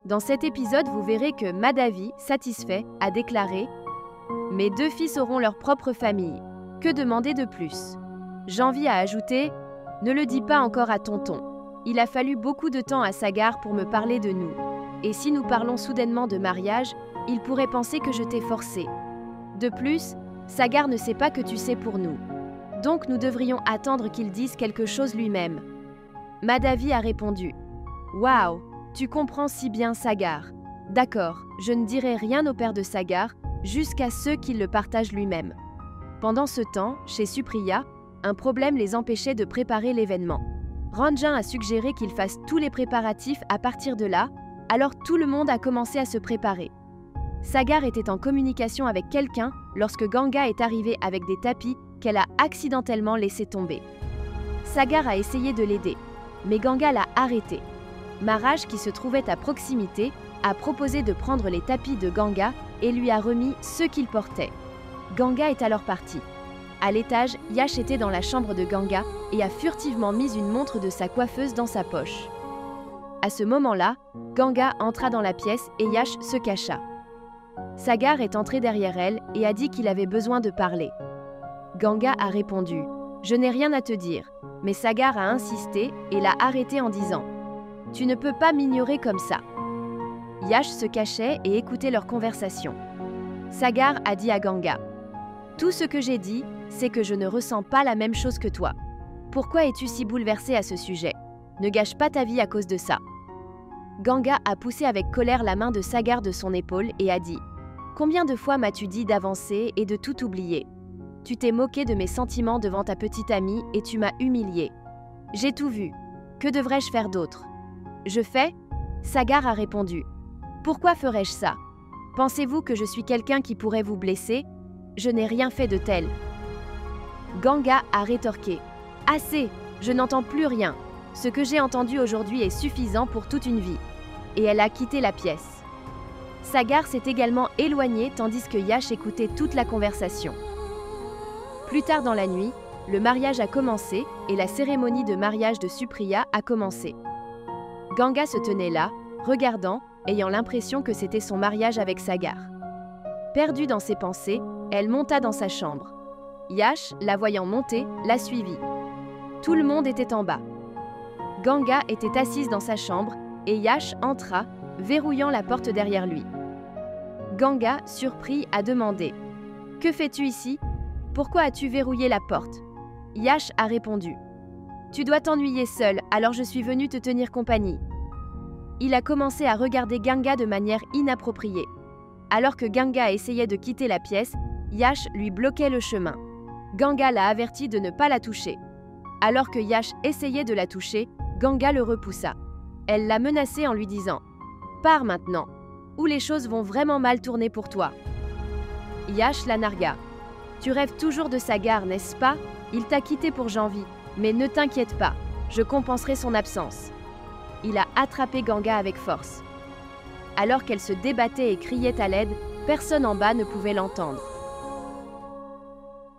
Dans cet épisode, vous verrez que Madhavi, satisfait, a déclaré « Mes 2 fils auront leur propre famille. Que demander de plus ?» Janvi a ajouté « Ne le dis pas encore à tonton. Il a fallu beaucoup de temps à Sagar pour me parler de nous. Et si nous parlons soudainement de mariage, il pourrait penser que je t'ai forcé. De plus, Sagar ne sait pas que tu sais pour nous. Donc nous devrions attendre qu'il dise quelque chose lui-même. » Madhavi a répondu « Waouh, tu comprends si bien Sagar. D'accord, je ne dirai rien au père de Sagar, jusqu'à ce qu'il le partage lui-même. » Pendant ce temps, chez Supriya, un problème les empêchait de préparer l'événement. Ranjan a suggéré qu'ils fassent tous les préparatifs à partir de là, alors tout le monde a commencé à se préparer. Sagar était en communication avec quelqu'un lorsque Ganga est arrivée avec des tapis qu'elle a accidentellement laissés tomber. Sagar a essayé de l'aider, mais Ganga l'a arrêté. Maharaj, qui se trouvait à proximité, a proposé de prendre les tapis de Ganga et lui a remis ceux qu'il portait. Ganga est alors parti. À l'étage, Yash était dans la chambre de Ganga et a furtivement mis une montre de sa coiffeuse dans sa poche. À ce moment-là, Ganga entra dans la pièce et Yash se cacha. Sagar est entré derrière elle et a dit qu'il avait besoin de parler. Ganga a répondu « Je n'ai rien à te dire », mais Sagar a insisté et l'a arrêté en disant « Tu ne peux pas m'ignorer comme ça ». Yash se cachait et écoutait leur conversation. Sagar a dit à Ganga « Tout ce que j'ai dit, c'est que je ne ressens pas la même chose que toi. Pourquoi es-tu si bouleversé à ce sujet? Ne gâche pas ta vie à cause de ça. » Ganga a poussé avec colère la main de Sagar de son épaule et a dit « Combien de fois m'as-tu dit d'avancer et de tout oublier? Tu t'es moqué de mes sentiments devant ta petite amie et tu m'as humilié. J'ai tout vu. Que devrais-je faire d'autre? » « Je fais ?» Sagar a répondu « Pourquoi ferais-je ça? Pensez-vous que je suis quelqu'un qui pourrait vous blesser? Je n'ai rien fait de tel. » Ganga a rétorqué « Assez, je n'entends plus rien. Ce que j'ai entendu aujourd'hui est suffisant pour toute une vie. » Et elle a quitté la pièce. Sagar s'est également éloigné tandis que Yash écoutait toute la conversation. Plus tard dans la nuit, le mariage a commencé et la cérémonie de mariage de Supriya a commencé. Ganga se tenait là, regardant, ayant l'impression que c'était son mariage avec Sagar. Perdue dans ses pensées, elle monta dans sa chambre. Yash, la voyant monter, la suivit. Tout le monde était en bas. Ganga était assise dans sa chambre et Yash entra, verrouillant la porte derrière lui. Ganga, surpris, a demandé « Que fais-tu ici? Pourquoi as-tu verrouillé la porte ?» Yash a répondu « Tu dois t'ennuyer seul, alors je suis venu te tenir compagnie. » Il a commencé à regarder Ganga de manière inappropriée. Alors que Ganga essayait de quitter la pièce, Yash lui bloquait le chemin. Ganga l'a averti de ne pas la toucher. Alors que Yash essayait de la toucher, Ganga le repoussa. Elle l'a menacé en lui disant « Pars maintenant, ou les choses vont vraiment mal tourner pour toi. » Yash la nargua. « Tu rêves toujours de Sagar, n'est-ce pas? Il t'a quitté pour Janvi, mais ne t'inquiète pas, je compenserai son absence. » Il a attrapé Ganga avec force. Alors qu'elle se débattait et criait à l'aide, personne en bas ne pouvait l'entendre.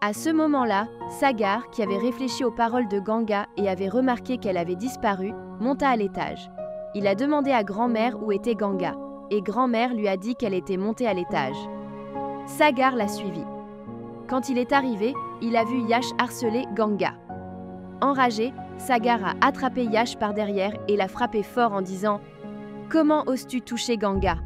À ce moment-là, Sagar, qui avait réfléchi aux paroles de Ganga et avait remarqué qu'elle avait disparu, monta à l'étage. Il a demandé à grand-mère où était Ganga, et grand-mère lui a dit qu'elle était montée à l'étage. Sagar l'a suivi. Quand il est arrivé, il a vu Yash harceler Ganga. Enragé, Sagar a attrapé Yash par derrière et l'a frappé fort en disant « Comment oses-tu toucher Ganga ?»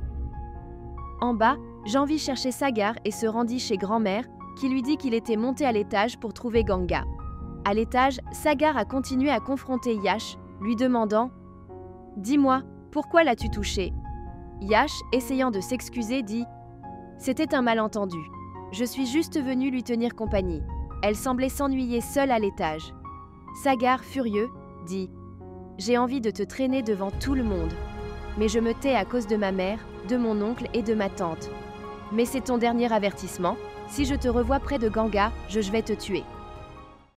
En bas, Janvi cherchait Sagar et se rendit chez grand-mère, qui lui dit qu'il était monté à l'étage pour trouver Ganga. À l'étage, Sagar a continué à confronter Yash, lui demandant « Dis-moi, pourquoi l'as-tu touché ?» Yash, essayant de s'excuser, dit « C'était un malentendu. Je suis juste venu lui tenir compagnie. Elle semblait s'ennuyer seule à l'étage. » Sagar, furieux, dit « J'ai envie de te traîner devant tout le monde. Mais je me tais à cause de ma mère, de mon oncle et de ma tante. Mais c'est ton dernier avertissement. Si je te revois près de Ganga, je vais te tuer. »